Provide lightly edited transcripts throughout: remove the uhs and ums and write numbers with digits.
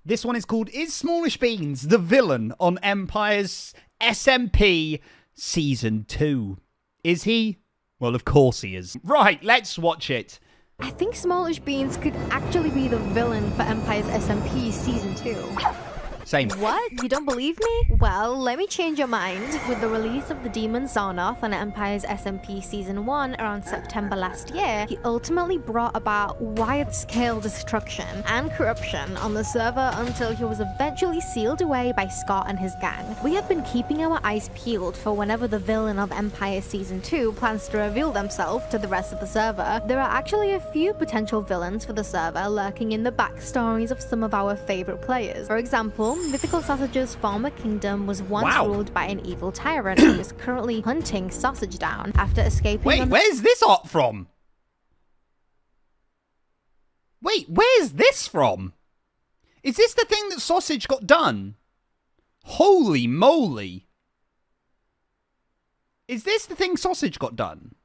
This one is called Is Smallishbeans the Villain on Empire's SMP Season 2? Is he? Well, of course he is. Right, let's watch it. I think Smallishbeans could actually be the villain for Empire's SMP Season 2. Same. What? You don't believe me? Well, let me change your mind. With the release of the Demon Zarnoth on Empire's SMP Season 1 around September last year, he ultimately brought about wide-scale destruction and corruption on the server until he was eventually sealed away by Scott and his gang. We have been keeping our eyes peeled for whenever the villain of Empire Season 2 plans to reveal themselves to the rest of the server. There are actually a few potential villains for the server lurking in the backstories of some of our favorite players. For example, Mythical Sausage's former kingdom was once ruled by an evil tyrant who is currently hunting Sausage down after escaping. Wait, where's this art from? Wait, where's this from? Is this the thing that Sausage got done? Holy moly. Is this the thing Sausage got done?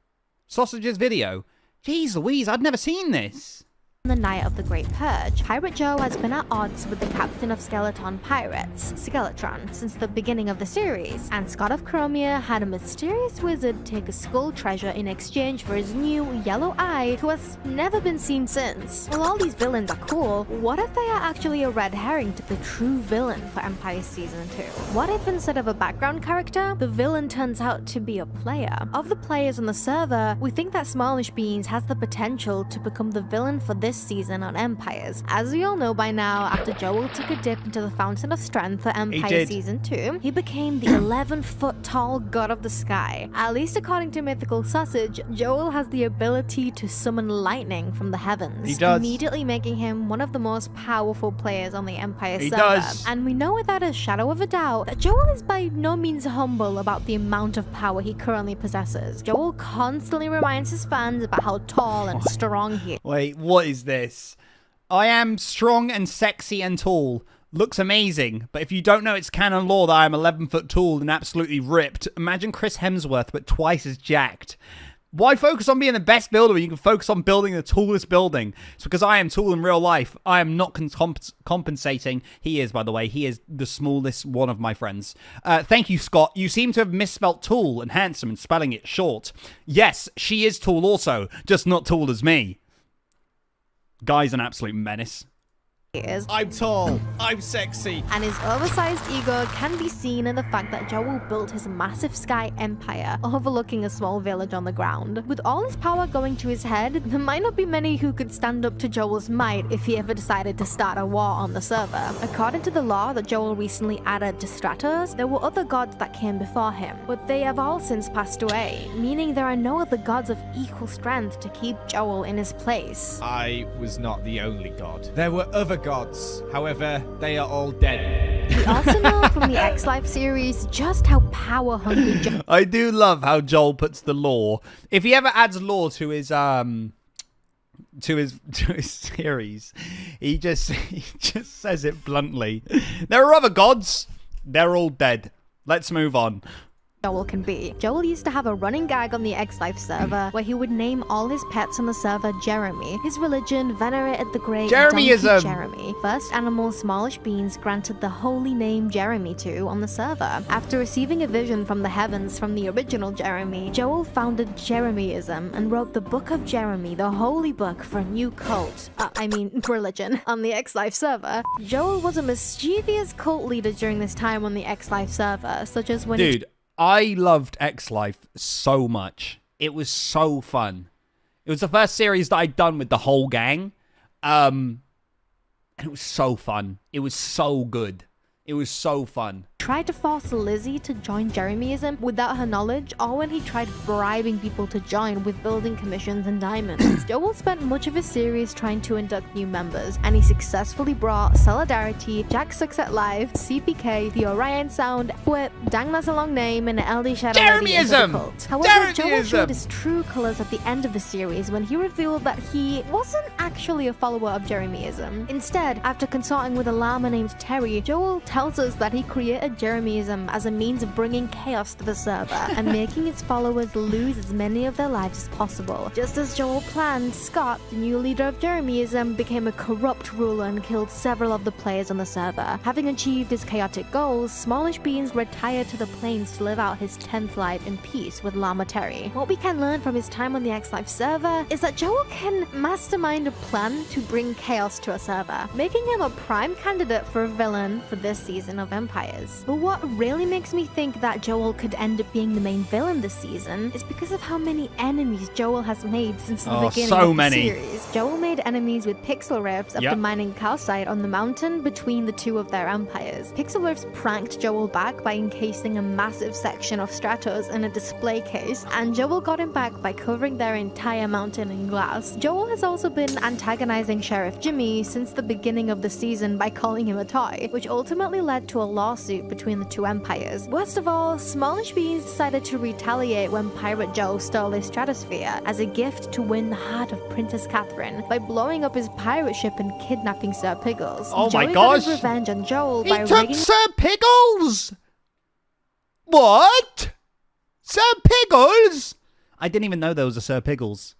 Sausage's video? Jeez Louise, I'd never seen this. On the night of the Great Purge, Pirate Joe has been at odds with the captain of Skeleton Pirates, Skeletron, since the beginning of the series, and Scott of Chromia had a mysterious wizard take a skull treasure in exchange for his new yellow eye, who has never been seen since. While all these villains are cool, what if they are actually a red herring to the true villain for Empire Season 2? What if instead of a background character, the villain turns out to be a player? Of the players on the server, we think that Smallishbeans has the potential to become the villain for this season on Empires. As we all know by now, after Joel took a dip into the Fountain of Strength for Empire Season 2, he became the 11-foot tall god of the sky. At least according to Mythical Sausage, Joel has the ability to summon lightning from the heavens, he does, immediately making him one of the most powerful players on the Empire server. Does. And we know without a shadow of a doubt that Joel is by no means humble about the amount of power he currently possesses. Joel constantly reminds his fans about how tall and strong he is. Wait, what is this? I am strong and sexy and tall. Looks amazing, but if you don't know it's canon lore that I am 11 foot tall and absolutely ripped, imagine Chris Hemsworth but twice as jacked. Why focus on being the best builder when you can focus on building the tallest building? It's because I am tall in real life. I am not compensating. He is, by the way. He is the smallest one of my friends. Thank you, Scott. You seem to have misspelt tall and handsome and spelling it short. Yes, she is tall also, just not tall as me. Guy's an absolute menace. I'm tall, I'm sexy. And his oversized ego can be seen in the fact that Joel built his massive sky empire overlooking a small village on the ground. With all his power going to his head, there might not be many who could stand up to Joel's might if he ever decided to start a war on the server. According to the lore that Joel recently added to Stratos, there were other gods that came before him, but they have all since passed away, meaning there are no other gods of equal strength to keep Joel in his place. I was not the only god. There were other gods. However, they are all dead. We also know from the X-Life series just how power-hungry Joel... I do love how Joel puts the lore. If he ever adds lore to his series, he just says it bluntly. There are other gods. They're all dead. Let's move on. Joel can be. Joel used to have a running gag on the X-Life server where he would name all his pets on the server Jeremy. His religion venerated the great Jeremyism. Jeremy, first animal Smallishbeans granted the holy name Jeremy to on the server. After receiving a vision from the heavens from the original Jeremy, Joel founded Jeremyism and wrote the Book of Jeremy, the holy book for a new cult, religion, on the X-Life server. Joel was a mischievous cult leader during this time on the X-Life server, such as when I loved X-Life so much. It was so fun. It was the first series that I'd done with the whole gang. And it was so fun. It was so good. It was so fun. Tried to force Lizzie to join Jeremyism without her knowledge, or when he tried bribing people to join with building commissions and diamonds. Joel spent much of his series trying to induct new members, and he successfully brought Solidarity, Jack Sucks at Life, CPK, the Orion Sound, Whip, Dang That's a Long Name, and LD Shadow into the cult. However, Joel showed his true colors at the end of the series when he revealed that he wasn't actually a follower of Jeremyism. Instead, after consorting with a llama named Terry, Joel tells us that he created deployed Jeremyism as a means of bringing chaos to the server and making its followers lose as many of their lives as possible. Just as Joel planned, Scott, the new leader of Jeremyism, became a corrupt ruler and killed several of the players on the server. Having achieved his chaotic goals, Smallishbeans retired to the plains to live out his 10th life in peace with Llama Terry. What we can learn from his time on the X-Life server is that Joel can mastermind a plan to bring chaos to a server, making him a prime candidate for a villain for this season of Empires. But what really makes me think that Joel could end up being the main villain this season is because of how many enemies Joel has made since the beginning of the series. Joel made enemies with Pixel Riffs after mining calcite on the mountain between the two of their empires. Pixel Riffs pranked Joel back by encasing a massive section of Stratos in a display case, and Joel got him back by covering their entire mountain in glass. Joel has also been antagonizing Sheriff Jimmy since the beginning of the season by calling him a toy, which ultimately led to a lawsuit between the two empires. Worst of all, Smallishbeans decided to retaliate when Pirate Joe stole his stratosphere as a gift to win the heart of Princess Catherine by blowing up his pirate ship and kidnapping Sir Piggles. Oh Joey my got gosh! his revenge on Joel He by took rigging Sir Piggles! What? Sir Piggles? I didn't even know there was a Sir Piggles.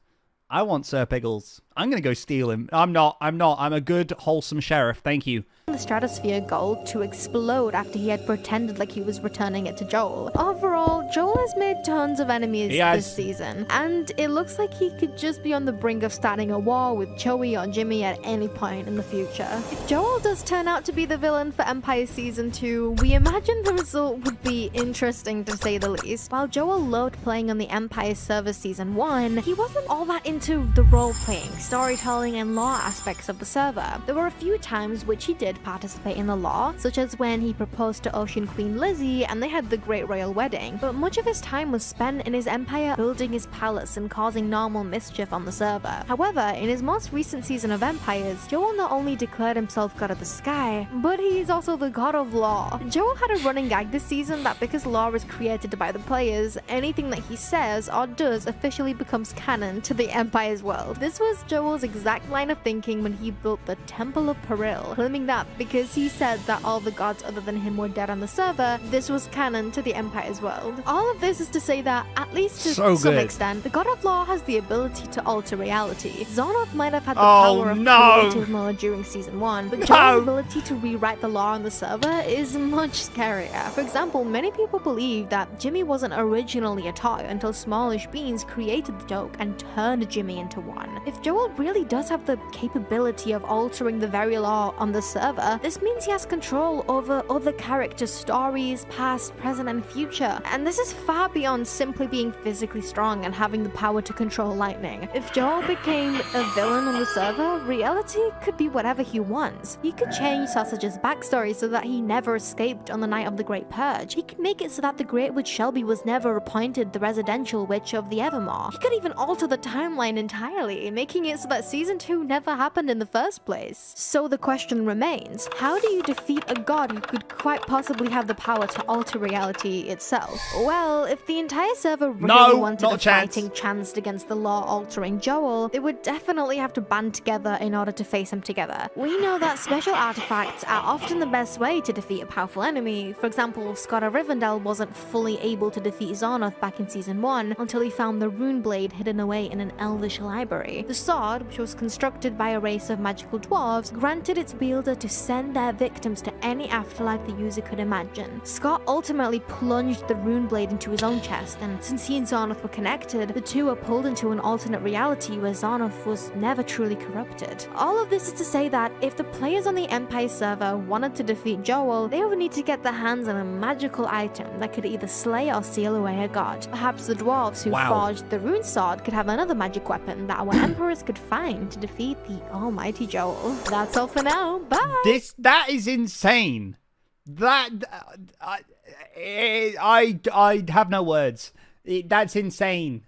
I want Sir Piggles. I'm gonna go steal him. I'm not. I'm a good, wholesome sheriff. Thank you. the stratosphere gold to explode after he had pretended like he was returning it to Joel. Overall, Joel has made tons of enemies this season, and it looks like he could just be on the brink of starting a war with Joey or Jimmy at any point in the future. If Joel does turn out to be the villain for Empire Season 2, we imagine the result would be interesting to say the least. While Joel loved playing on the Empire server Season 1, he wasn't all that into the role-playing, storytelling, and lore aspects of the server. There were a few times which he did participate in the lore, such as when he proposed to Ocean Queen Lizzie and they had the Great Royal Wedding, but much of his time was spent in his empire building his palace and causing normal mischief on the server. However, in his most recent season of Empires, Joel not only declared himself God of the Sky, but he's also the God of Lore. Joel had a running gag this season that because lore is created by the players, anything that he says or does officially becomes canon to the Empire's world. This was Joel's exact line of thinking when he built the Temple of Peril, claiming that because he said that all the gods other than him were dead on the server, this was canon to the Empire's world. All of this is to say that, at least to some extent, the God of Lore has the ability to alter reality. Zonoff might have had the power of creative mode during Season 1, but Joel's ability to rewrite the lore on the server is much scarier. For example, many people believe that Jimmy wasn't originally a toy until Smallishbeans created the joke and turned Jimmy into one. If Joel really does have the capability of altering the very lore on the server, this means he has control over other characters' stories, past, present, and future. And this is far beyond simply being physically strong and having the power to control lightning. If Joel became a villain on the server, reality could be whatever he wants. He could change Sausage's backstory so that he never escaped on the night of the Great Purge. He could make it so that the Great Witch Shelby was never appointed the residential witch of the Evermore. He could even alter the timeline entirely, making it so that Season 2 never happened in the first place. So the question remains, how do you defeat a god who could quite possibly have the power to alter reality itself? Well, if the entire server really wanted a fighting chance against the law-altering Joel, they would definitely have to band together in order to face him together. We know that special artifacts are often the best way to defeat a powerful enemy. For example, Scott of Rivendell wasn't fully able to defeat Zonoff back in Season 1 until he found the rune blade hidden away in an elvish library. The sword, which was constructed by a race of magical dwarves, granted its wielder to send their victims to any afterlife the user could imagine. Scott ultimately plunged the rune blade into his own chest, and since he and Zonoff were connected, the two were pulled into an alternate reality where Zonoff was never truly corrupted. All of this is to say that if the players on the Empire server wanted to defeat Joel, they would need to get their hands on a magical item that could either slay or seal away a god. Perhaps the dwarves who forged the rune sword could have another magic weapon that our emperors could find to defeat the almighty Joel. That's all for now. Bye! That is insane. I have no words. That's insane.